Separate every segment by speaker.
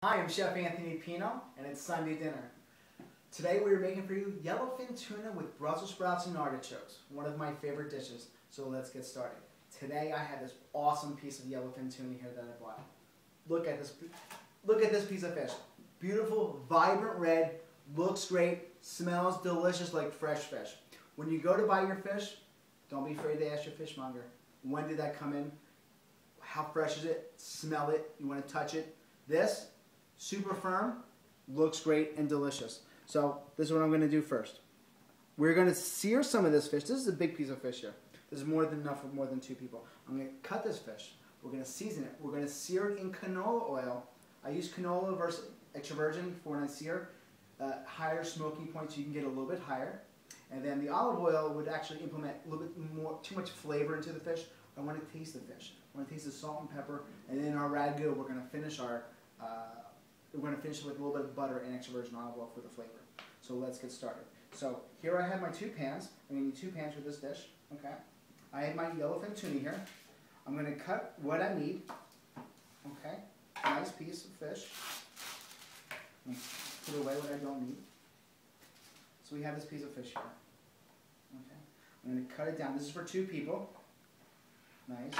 Speaker 1: Hi, I'm Chef Anthony Pino, and it's Sunday dinner. Today we are making for you yellowfin tuna with Brussels sprouts and artichokes, one of my favorite dishes. So let's get started. Today I have this awesome piece of yellowfin tuna here that I bought. Look at this piece of fish. Beautiful, vibrant red, looks great, smells delicious like fresh fish. When you go to buy your fish, don't be afraid to ask your fishmonger, when did that come in? How fresh is it? Smell it. You want to touch it. This, super firm, looks great and delicious. So this is what I'm going to do first. We're going to sear some of this fish. This is a big piece of fish here. This is more than enough for more than 2 people. I'm going to cut this fish. We're going to season it. We're going to sear it in canola oil. I use canola versus extra virgin for when I sear. Higher smoking point so you can get a little bit higher. And then the olive oil would actually implement a little bit more, too much flavor into the fish. I want to taste the fish. I want to taste the salt and pepper. And then our ragu, we're going to finish it with a little bit of butter and extra virgin olive oil for the flavor. So let's get started. So here I have my 2 pans. I'm going to need 2 pans for this dish. Okay. I have my yellowfin tuna here. I'm going to cut what I need. Okay. Nice piece of fish. Put away what I don't need. So we have this piece of fish here. Okay. I'm going to cut it down. This is for 2 people. Nice.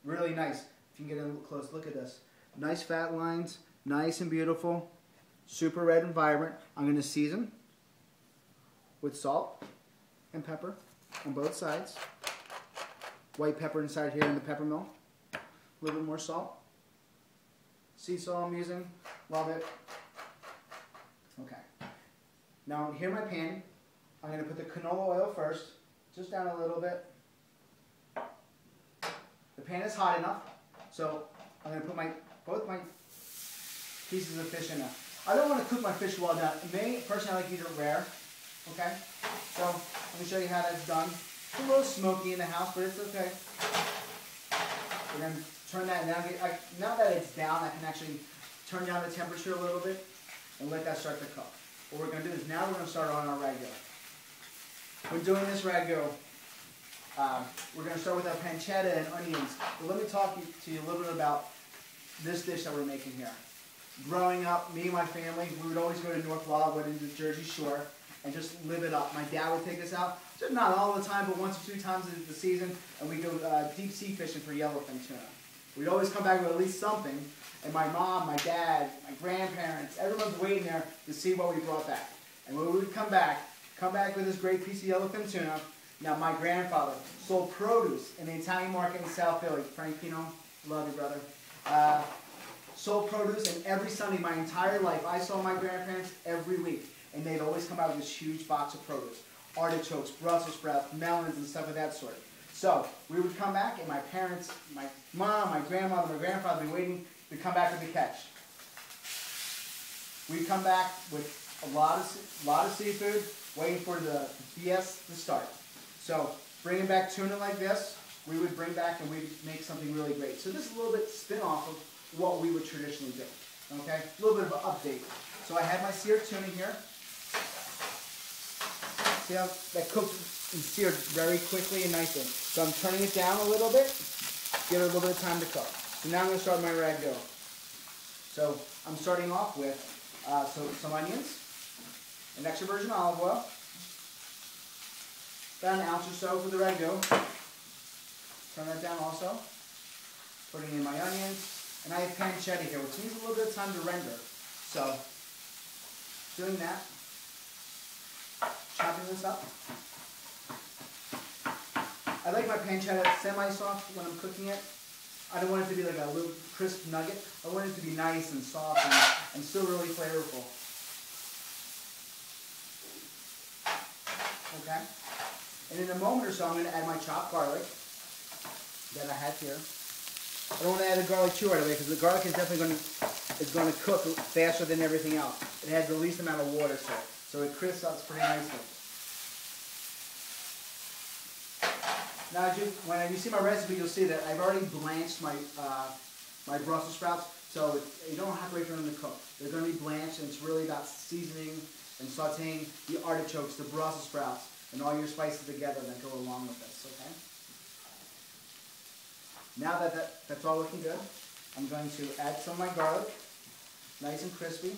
Speaker 1: Really nice. If you can get in a little close, look at this. Nice fat lines, nice and beautiful, super red and vibrant. I'm going to season with salt and pepper on both sides. White pepper inside here in the pepper mill. A little bit more salt. Sea salt I'm using. Love it. Okay. Now here in my pan, I'm going to put the canola oil first, just down a little bit. The pan is hot enough, so I'm going to put both my pieces of fish in there. I don't want to cook my fish well done. Personally, I like to eat it rare. Okay? So, let me show you how that's done. It's a little smoky in the house, but it's okay. We're going to turn that down. Now that it's down, I can actually turn down the temperature a little bit and let that start to cook. What we're going to do is now we're going to start on our ragu. When doing this ragu, we're going to start with our pancetta and onions. But let me talk to you a little bit about this dish that we're making here. Growing up, me and my family, we would always go to North Wildwood in the Jersey Shore and just live it up. My dad would take us out, just not all the time, but once or 2 times in the season, and we'd go deep sea fishing for yellowfin tuna. We'd always come back with at least something, and my mom, my dad, my grandparents, everyone's waiting there to see what we brought back. And when we would come back with this great piece of yellowfin tuna. Now, my grandfather sold produce in the Italian market in South Philly. Frank Pino, love you, brother. Sold produce, and every Sunday my entire life, I saw my grandparents every week, and they'd always come out with this huge box of produce. Artichokes, Brussels sprouts, melons, and stuff of that sort. So, we would come back, and my parents, my mom, my grandmother, my grandfather would be waiting to come back with the catch. We'd come back with a lot of seafood, waiting for the BS to start. So, bringing back tuna like this, we would bring back and we'd make something really great. So this is a little bit spin-off of what we would traditionally do. Okay? A little bit of an update. So I have my seared tuna here. See how that cooks and seared very quickly and nicely. So I'm turning it down a little bit, give it a little bit of time to cook. So now I'm going to start my ragu. So I'm starting off with some onions, an extra virgin olive oil, about 1 ounce or so for the ragu. Turn that down also. Putting in my onions. And I have pancetta here, which needs a little bit of time to render. So, doing that. Chopping this up. I like my pancetta semi-soft when I'm cooking it. I don't want it to be like a little crisp nugget. I want it to be nice and soft and still really flavorful. Okay? And in a moment or so, I'm going to add my chopped garlic that I have here. I don't want to add the garlic too right away because the garlic is definitely going to cook faster than everything else. It has the least amount of water to it, so it crisps up pretty nicely. Now, when you see my recipe, you'll see that I've already blanched my my Brussels sprouts, so you don't have to wait for them to cook. They're going to be blanched, and it's really about seasoning and sautéing the artichokes, the Brussels sprouts, and all your spices together that go along with this, okay? Now that that's all looking good, I'm going to add some of my garlic, nice and crispy.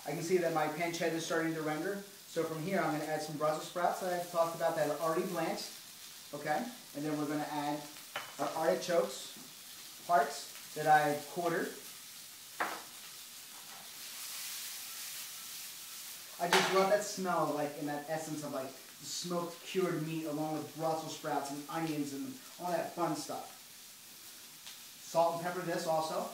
Speaker 1: I can see that my pancetta is starting to render. So from here, I'm going to add some Brussels sprouts that I've talked about that are already blanched. Okay? And then we're going to add our artichokes, parts that I've quartered. I just love that smell, like, and that essence of like smoked cured meat along with Brussels sprouts and onions and all that fun stuff. Salt and pepper this also.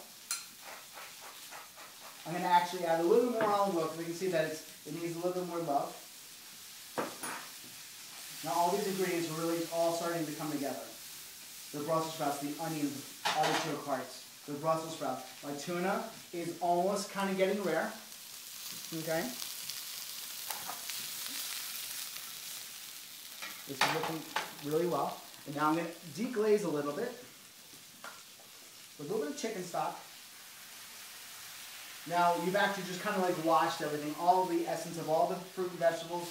Speaker 1: I'm going to actually add a little more olive oil because we can see that it needs a little bit more love. Now all these ingredients are really all starting to come together. The Brussels sprouts, the onions, the artichoke hearts, the Brussels sprouts. My tuna is almost kind of getting rare. Okay? This is looking really well. And now I'm going to deglaze a little bit with a little bit of chicken stock. Now you've actually just kind of like washed everything, all the essence of all the fruit and vegetables.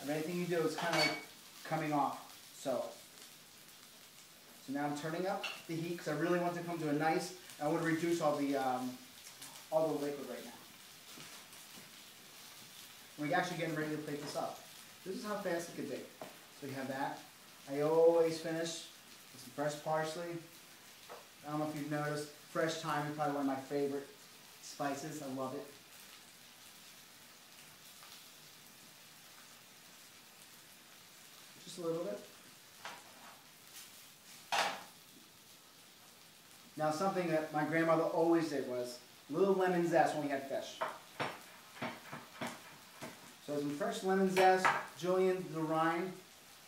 Speaker 1: Of anything you do is kind of like coming off. So now I'm turning up the heat because I really want to come to a nice. I want to reduce all the liquid right now. We're actually getting ready to plate this up. This is how fast it could be. So you have that. I always finish with some fresh parsley. I don't know if you've noticed, fresh thyme is probably one of my favorite spices. I love it. Just a little bit. Now something that my grandmother always did was a little lemon zest when we had fish. So some fresh lemon zest, julienne, the rind,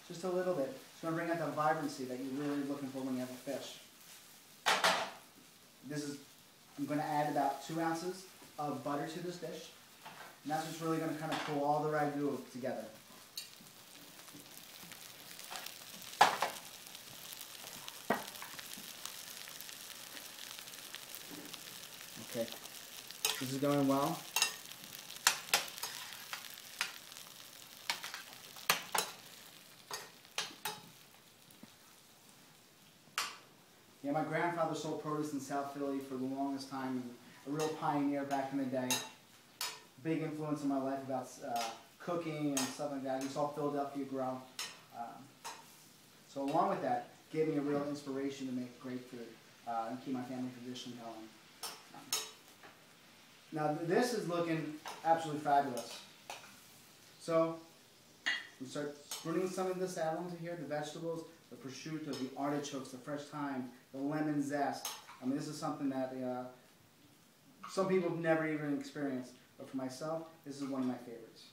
Speaker 1: just a little bit. It's going to bring out the vibrancy that you're really looking for when you have a fish. I'm going to add about 2 ounces of butter to this dish. And that's what's really going to kind of pull all the ragu together. Okay, this is going well. Yeah, my grandfather sold produce in South Philly for the longest time, and a real pioneer back in the day. Big influence in my life about cooking and stuff like that. He saw Philadelphia grow. So along with that, gave me a real inspiration to make great food and keep my family tradition going. Now this is looking absolutely fabulous. So we start sprinting some of this out onto here, the vegetables, the prosciutto, the artichokes, the fresh thyme, the lemon zest. I mean, this is something that some people have never even experienced, but for myself, this is one of my favorites.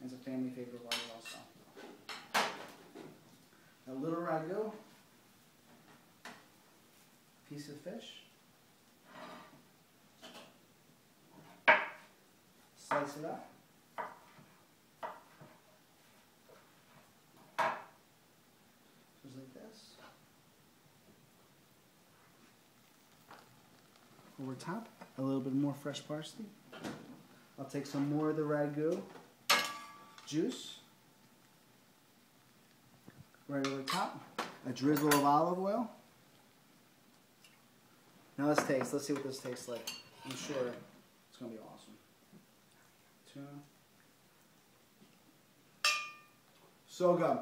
Speaker 1: And it's a family favorite of ours also. A little ragu, piece of fish, slice it up. Just like this. Over top, a little bit more fresh parsley. I'll take some more of the ragu juice. Right over top, a drizzle of olive oil. Now let's taste. Let's see what this tastes like. I'm sure it's going to be awesome. Tuna. So good.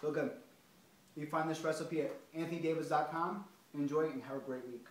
Speaker 1: So good. You find this recipe at anthonydavis.com. Enjoy it and have a great week.